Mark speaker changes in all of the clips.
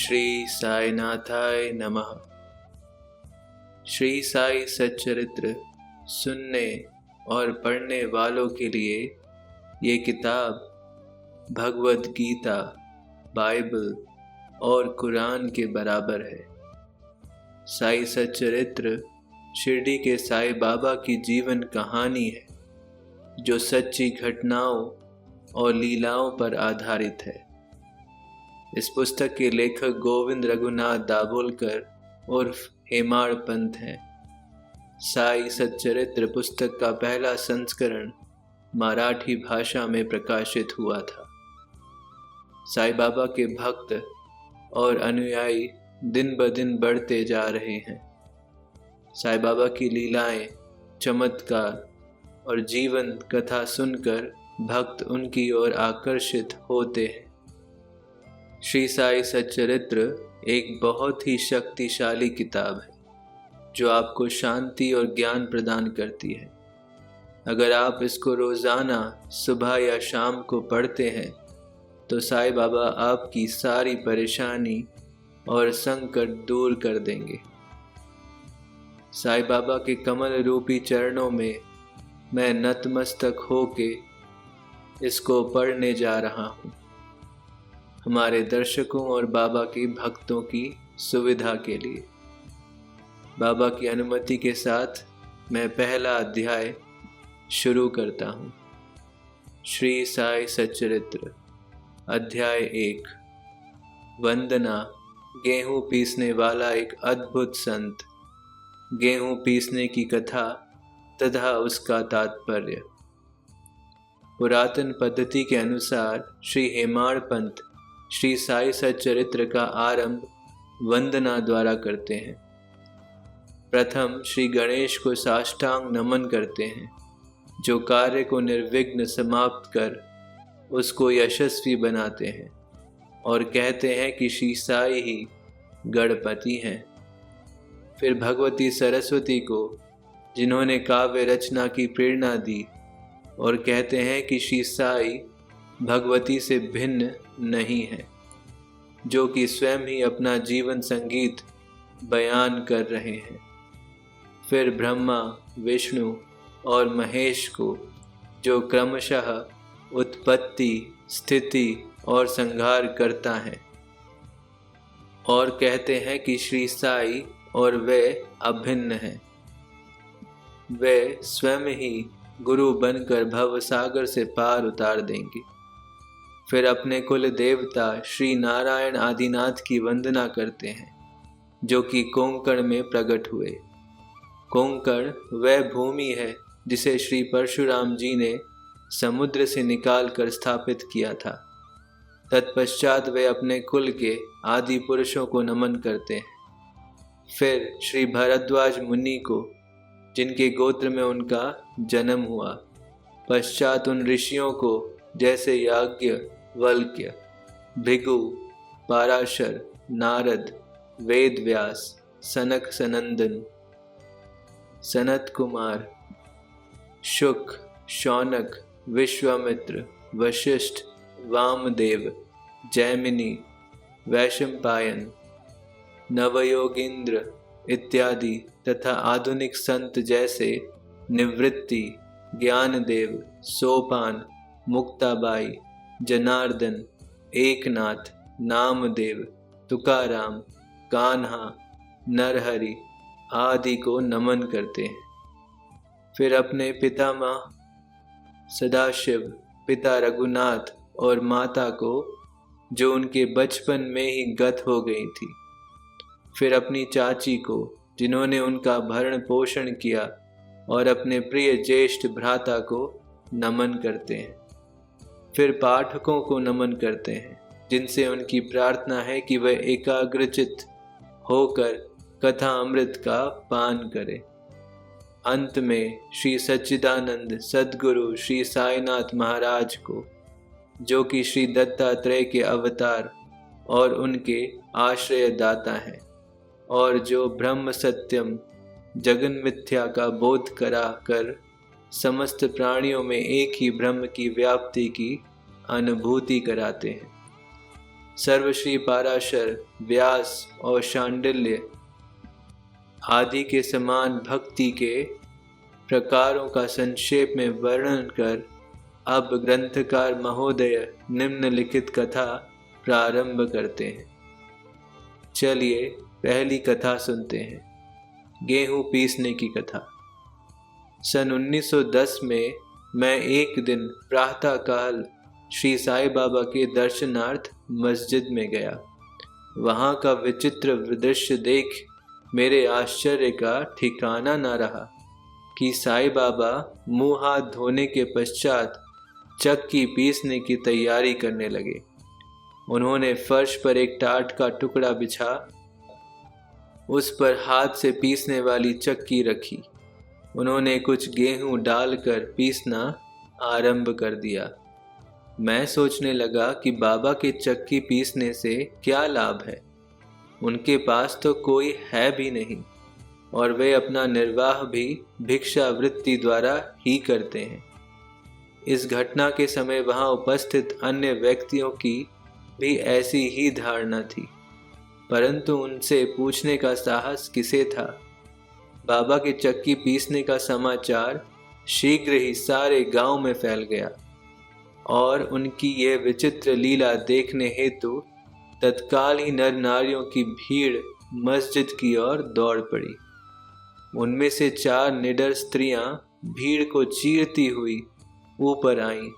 Speaker 1: श्री साईनाथाय नमः। श्री साई सच्चरित्र सुनने और पढ़ने वालों के लिए ये किताब भगवद गीता, बाइबल और कुरान के बराबर है। साई सच्चरित्र शिरडी के साई बाबा की जीवन कहानी है जो सच्ची घटनाओं और लीलाओं पर आधारित है। इस पुस्तक के लेखक गोविंद रघुनाथ दाभोलकर उर्फ हेमाड़ पंत हैं। साई सच्चरित्र पुस्तक का पहला संस्करण मराठी भाषा में प्रकाशित हुआ था। साई बाबा के भक्त और अनुयायी दिन ब दिन बढ़ते जा रहे हैं। साई बाबा की लीलाएं, चमत्कार और जीवन कथा सुनकर भक्त उनकी ओर आकर्षित होते हैं। श्री साई सच्चरित्र एक बहुत ही शक्तिशाली किताब है जो आपको शांति और ज्ञान प्रदान करती है। अगर आप इसको रोज़ाना सुबह या शाम को पढ़ते हैं तो साई बाबा आपकी सारी परेशानी और संकट दूर कर देंगे। साई बाबा के कमल रूपी चरणों में मैं नतमस्तक होके इसको पढ़ने जा रहा हूँ। हमारे दर्शकों और बाबा के भक्तों की सुविधा के लिए बाबा की अनुमति के साथ मैं पहला अध्याय शुरू करता हूँ। श्री साई सच्चरित्र अध्याय 1। वंदना। गेहूं पीसने वाला एक अद्भुत संत। गेहूं पीसने की कथा तथा उसका तात्पर्य। पुरातन पद्धति के अनुसार श्री हेमाड़ पंत श्री साई सच्चरित्र का आरंभ वंदना द्वारा करते हैं। प्रथम श्री गणेश को साष्टांग नमन करते हैं जो कार्य को निर्विघ्न समाप्त कर उसको यशस्वी बनाते हैं और कहते हैं कि श्री साई ही गणपति हैं। फिर भगवती सरस्वती को जिन्होंने काव्य रचना की प्रेरणा दी और कहते हैं कि श्री साई भगवती से भिन्न नहीं है जो कि स्वयं ही अपना जीवन संगीत बयान कर रहे हैं। फिर ब्रह्मा, विष्णु और महेश को जो क्रमशः उत्पत्ति, स्थिति और संहार करता है और कहते हैं कि श्री साई और वे अभिन्न हैं। वे स्वयं ही गुरु बनकर भव सागर से पार उतार देंगे। फिर अपने कुल देवता श्री नारायण आदिनाथ की वंदना करते हैं जो कि कोंकण में प्रकट हुए। कोंकण वह भूमि है जिसे श्री परशुराम जी ने समुद्र से निकाल कर स्थापित किया था। तत्पश्चात वे अपने कुल के आदि पुरुषों को नमन करते हैं। फिर श्री भरद्वाज मुनि को जिनके गोत्र में उनका जन्म हुआ। पश्चात उन ऋषियों को जैसे याज्ञ वल्क्य, भृगु, पाराशर, नारद, वेद व्यास, सनक सनंदन, सनत कुमार, शुक, शौनक, विश्वामित्र, वशिष्ठ, वामदेव, जैमिनी, वैशंपायन, नवयोगींद्र इत्यादि तथा आधुनिक संत जैसे निवृत्ति, ज्ञानदेव, सोपान, मुक्ताबाई, जनार्दन, एकनाथ, नामदेव, तुकाराम, कान्हा, नरहरि आदि को नमन करते हैं। फिर अपने पितामह सदाशिव, पिता रघुनाथ और माता को जो उनके बचपन में ही गत हो गई थी। फिर अपनी चाची को जिन्होंने उनका भरण पोषण किया और अपने प्रिय ज्येष्ठ भ्राता को नमन करते हैं। फिर पाठकों को नमन करते हैं जिनसे उनकी प्रार्थना है कि वह एकाग्रचित्त होकर कथा अमृत का पान करें। अंत में श्री सच्चिदानंद सद्गुरु श्री साईनाथ महाराज को जो कि श्री दत्तात्रेय के अवतार और उनके आश्रय दाता हैं और जो ब्रह्म सत्यम जगन मिथ्या का बोध करा कर समस्त प्राणियों में एक ही ब्रह्म की व्याप्ति की अनुभूति कराते हैं। सर्वश्री पाराशर, व्यास और शांडिल्य आदि के समान भक्ति के प्रकारों का संक्षेप में वर्णन कर अब ग्रंथकार महोदय निम्नलिखित कथा प्रारंभ करते हैं। चलिए पहली कथा सुनते हैं। गेहूं पीसने की कथा। सन 1910 में मैं एक दिन प्रातःकाल श्री साईं बाबा के दर्शनार्थ मस्जिद में गया। वहाँ का विचित्र दृश्य देख मेरे आश्चर्य का ठिकाना न रहा कि साईं बाबा मुँह हाथ धोने के पश्चात चक्की पीसने की तैयारी करने लगे। उन्होंने फर्श पर एक टाट का टुकड़ा बिछा, उस पर हाथ से पीसने वाली चक्की रखी। उन्होंने कुछ गेहूं डालकर पीसना आरंभ कर दिया। मैं सोचने लगा कि बाबा के चक्की पीसने से क्या लाभ है। उनके पास तो कोई है भी नहीं और वे अपना निर्वाह भी भिक्षा वृत्ति द्वारा ही करते हैं। इस घटना के समय वहां उपस्थित अन्य व्यक्तियों की भी ऐसी ही धारणा थी, परंतु उनसे पूछने का साहस किसे था। बाबा की चक्की पीसने का समाचार शीघ्र ही सारे गांव में फैल गया और उनकी ये विचित्र लीला देखने हेतु तत्काल ही नर नारियों की भीड़ मस्जिद की ओर दौड़ पड़ी। उनमें से 4 निडर स्त्रियां भीड़ को चीरती हुई ऊपर आईं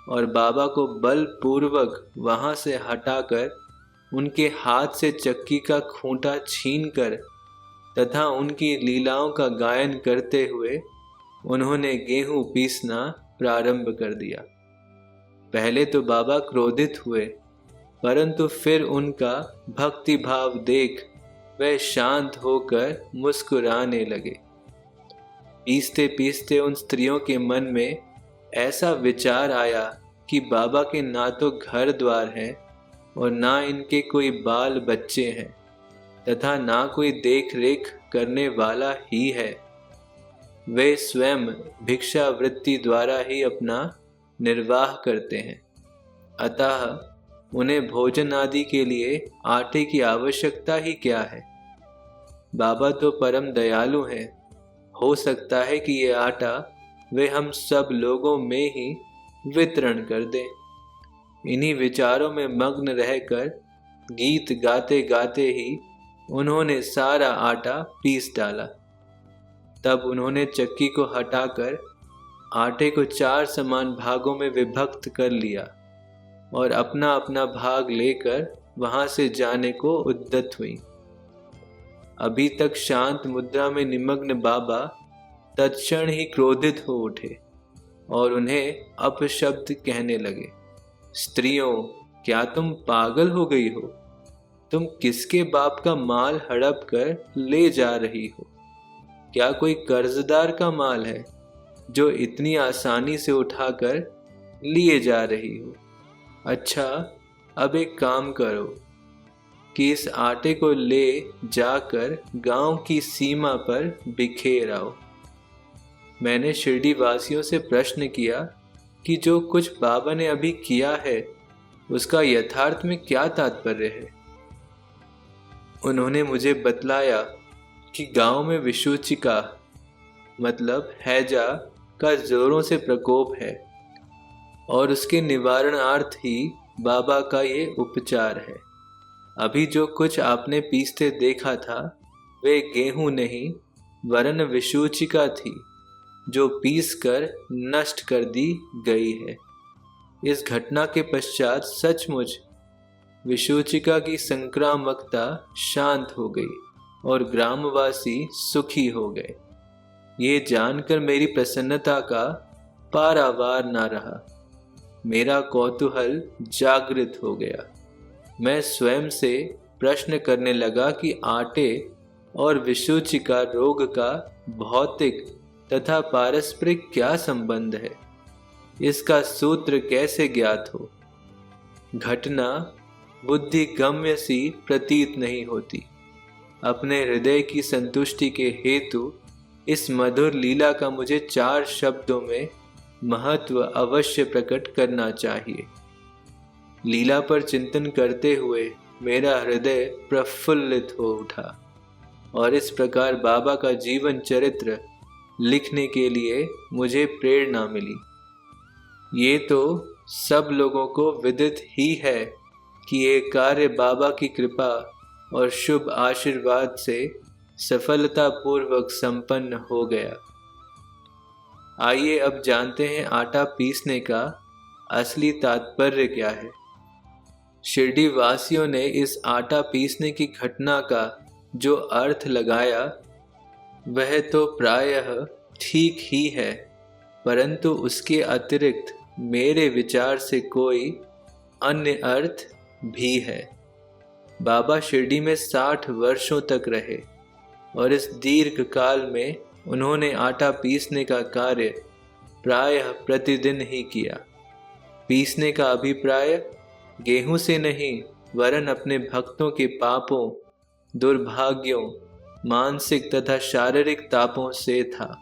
Speaker 1: और बाबा को बलपूर्वक वहां से हटाकर उनके हाथ से चक्की का खूंटा छीनकर तथा उनकी लीलाओं का गायन करते हुए उन्होंने गेहूं पीसना प्रारंभ कर दिया। पहले तो बाबा क्रोधित हुए, परंतु फिर उनका भक्ति भाव देख वे शांत होकर मुस्कुराने लगे। पीसते पीसते उन स्त्रियों के मन में ऐसा विचार आया कि बाबा के ना तो घर द्वार है और ना इनके कोई बाल बच्चे हैं तथा ना कोई देख रेख करने वाला ही है। वे स्वयं भिक्षा वृत्ति द्वारा ही अपना निर्वाह करते हैं, अतः उन्हें भोजन आदि के लिए आटे की आवश्यकता ही क्या है। बाबा तो परम दयालु हैं, हो सकता है कि ये आटा वे हम सब लोगों में ही वितरण कर दें। इन्हीं विचारों में मग्न रहकर गीत गाते गाते ही उन्होंने सारा आटा पीस डाला। तब उन्होंने चक्की को हटाकर आटे को 4 समान भागों में विभक्त कर लिया और अपना अपना भाग लेकर वहां से जाने को उद्यत हुई। अभी तक शांत मुद्रा में निमग्न बाबा तत्क्षण ही क्रोधित हो उठे और उन्हें अपशब्द कहने लगे। स्त्रियों, क्या तुम पागल हो गई हो? तुम किसके बाप का माल हड़प कर ले जा रही हो? क्या कोई कर्जदार का माल है जो इतनी आसानी से उठाकर लिए जा रही हो? अच्छा, अब एक काम करो कि इस आटे को ले जाकर गांव की सीमा पर बिखेर आओ। मैंने शिरडी वासियों से प्रश्न किया कि जो कुछ बाबा ने अभी किया है उसका यथार्थ में क्या तात्पर्य है। उन्होंने मुझे बतलाया कि गांव में विषूचिका मतलब हैजा का जोरों से प्रकोप है और उसके निवारणार्थ ही बाबा का ये उपचार है। अभी जो कुछ आपने पीसते देखा था वे गेहूं नहीं वरन विषूचिका थी जो पीसकर नष्ट कर दी गई है। इस घटना के पश्चात सचमुच विषूचिका की संक्रामकता शांत हो गई और ग्रामवासी सुखी हो गए। ये जानकर मेरी प्रसन्नता का पारावार न रहा। मेरा कौतूहल जागृत हो गया। मैं स्वयं से प्रश्न करने लगा कि आटे और विषूचिका रोग का भौतिक तथा पारस्परिक क्या संबंध है, इसका सूत्र कैसे ज्ञात हो। घटना बुद्धिगम्य सी प्रतीत नहीं होती। अपने हृदय की संतुष्टि के हेतु इस मधुर लीला का मुझे 4 शब्दों में महत्व अवश्य प्रकट करना चाहिए। लीला पर चिंतन करते हुए मेरा हृदय प्रफुल्लित हो उठा और इस प्रकार बाबा का जीवन चरित्र लिखने के लिए मुझे प्रेरणा मिली। ये तो सब लोगों को विदित ही है कि ये कार्य बाबा की कृपा और शुभ आशीर्वाद से सफलतापूर्वक संपन्न हो गया। आइए अब जानते हैं आटा पीसने का असली तात्पर्य क्या है। शिरडी वासियों ने इस आटा पीसने की घटना का जो अर्थ लगाया वह तो प्रायः ठीक ही है, परंतु उसके अतिरिक्त मेरे विचार से कोई अन्य अर्थ भी है। बाबा शिरडी में 60 वर्षों तक रहे और इस दीर्घ काल में उन्होंने आटा पीसने का कार्य प्रायः प्रतिदिन ही किया। पीसने का अभिप्राय गेहूं से नहीं वरन अपने भक्तों के पापों, दुर्भाग्यों, मानसिक तथा शारीरिक तापों से था।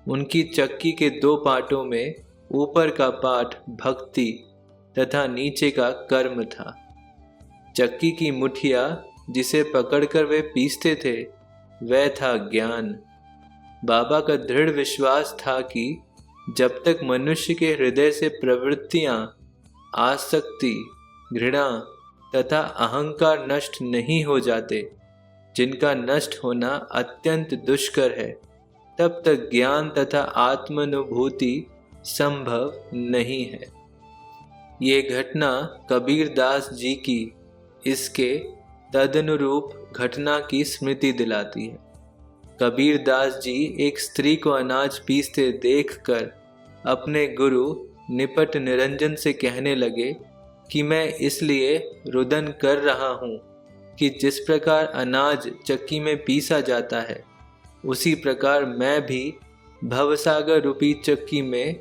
Speaker 1: उनकी चक्की के 2 पाटों में ऊपर का पाठ भक्ति तथा नीचे का कर्म था। चक्की की मुठिया जिसे पकड़कर वे पीसते थे वह था ज्ञान। बाबा का दृढ़ विश्वास था कि जब तक मनुष्य के हृदय से प्रवृत्तियां, आसक्ति, घृणा तथा अहंकार नष्ट नहीं हो जाते, जिनका नष्ट होना अत्यंत दुष्कर है, तब तक ज्ञान तथा आत्मानुभूति संभव नहीं है। ये घटना कबीर दास जी की इसके तदनुरूप घटना की स्मृति दिलाती है। कबीर दास जी एक स्त्री को अनाज पीसते देखकर अपने गुरु निपट निरंजन से कहने लगे कि मैं इसलिए रुदन कर रहा हूँ कि जिस प्रकार अनाज चक्की में पीसा जाता है उसी प्रकार मैं भी भवसागर रूपी चक्की में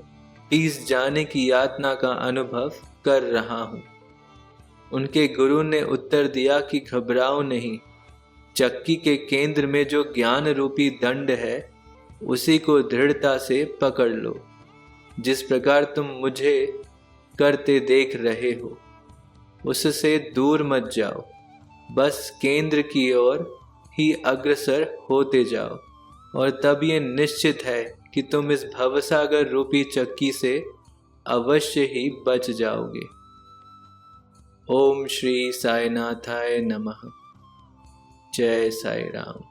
Speaker 1: पीस जाने की यातना का अनुभव कर रहा हूँ। उनके गुरु ने उत्तर दिया कि घबराओ नहीं, चक्की के केंद्र में जो ज्ञान रूपी दंड है उसी को दृढ़ता से पकड़ लो। जिस प्रकार तुम मुझे करते देख रहे हो उससे दूर मत जाओ, बस केंद्र की ओर ही अग्रसर होते जाओ और तब ये निश्चित है कि तुम इस भवसागर रूपी चक्की से अवश्य ही बच जाओगे। ओम श्री साईनाथाय नमः। जय साई राम।